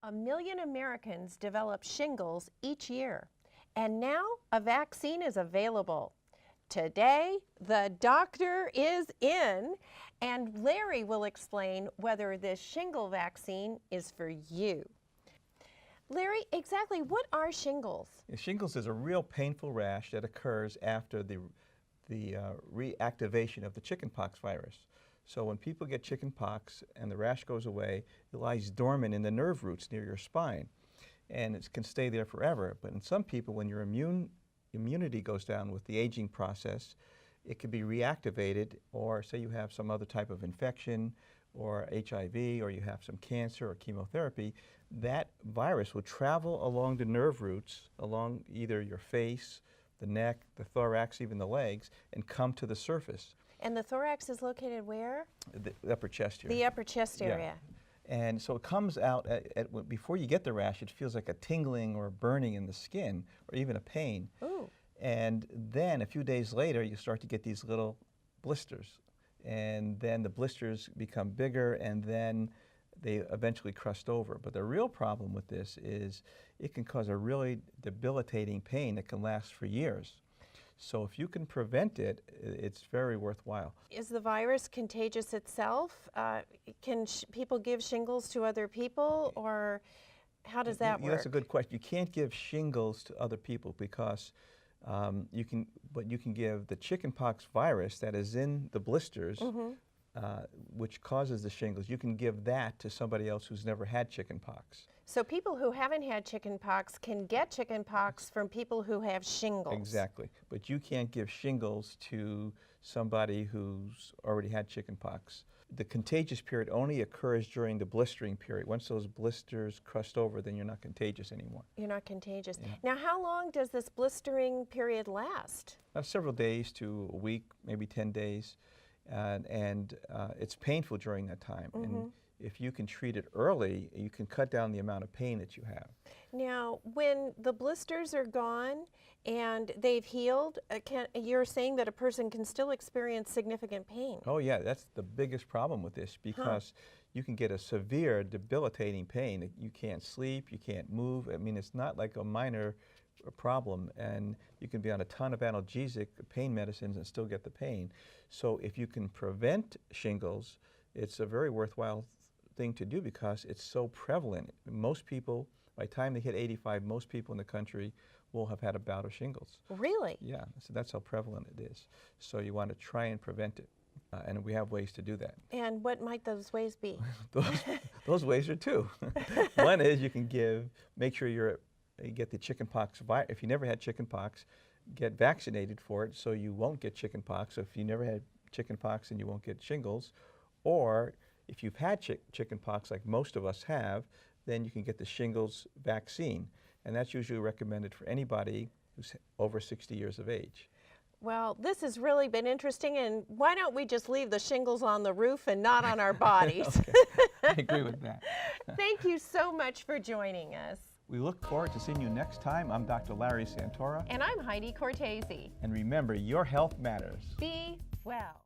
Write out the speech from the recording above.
1 million Americans develop shingles each year, and now a vaccine is available. Today, the doctor is in, and Larry will explain whether this shingle vaccine is for you. Larry, exactly what are shingles? Shingles is a real painful rash that occurs after the reactivation of the chickenpox virus. So when people get chickenpox and the rash goes away, it lies dormant in the nerve roots near your spine, and it can stay there forever. But in some people, when your immunity goes down with the aging process, it can be reactivated, or say you have some other type of infection or HIV, or you have some cancer or chemotherapy, that virus will travel along the nerve roots, along either your face, the neck, the thorax, even the legs, and come to the surface. And the thorax is located where? The upper chest here. The upper chest area. Yeah. And so it comes out, before you get the rash, it feels like a tingling or a burning in the skin, or even a pain. Ooh. And then a few days later, you start to get these little blisters. And then the blisters become bigger, and then they eventually crust over. But the real problem with this is it can cause a really debilitating pain that can last for years. So if you can prevent it, it's very worthwhile. Is the virus contagious itself? Can people give shingles to other people, or how does that work? That's a good question. You can't give shingles to other people because you can give the chickenpox virus that is in the blisters, which causes the shingles. You can give that to somebody else who's never had chickenpox. So people who haven't had chickenpox can get chickenpox from people who have shingles. Exactly. But you can't give shingles to somebody who's already had chickenpox. The contagious period only occurs during the blistering period. Once those blisters crust over, then you're not contagious anymore. You're not contagious. Yeah. Now, how long does this blistering period last? Several days to a week, maybe 10 days. And it's painful during that time. And if you can treat it early, you can cut down the amount of pain that you have. Now, when the blisters are gone and they've healed, you're saying that a person can still experience significant pain? Oh yeah, that's the biggest problem with this, because you can get a severe debilitating pain that you can't sleep, you can't move. I mean, it's not like a minor problem, and you can be on a ton of analgesic pain medicines and still get the pain. So if you can prevent shingles, it's a very worthwhile thing to do because it's so prevalent. Most people, by the time they hit 85, most people in the country will have had a bout of shingles. Really? Yeah, so that's how prevalent it is. So you want to try and prevent it, and we have ways to do that. And what might those ways be? those ways are two. One is you can make sure you get the chickenpox virus. If you never had chickenpox, get vaccinated for it so you won't get chickenpox. So if you never had chickenpox, and you won't get shingles. Or if you've had chickenpox, like most of us have, then you can get the shingles vaccine. And that's usually recommended for anybody who's over 60 years of age. Well, this has really been interesting, and why don't we just leave the shingles on the roof and not on our bodies? Okay. I agree with that. Thank you so much for joining us. We look forward to seeing you next time. I'm Dr. Larry Santora. And I'm Heidi Cortese. And remember, your health matters. Be well.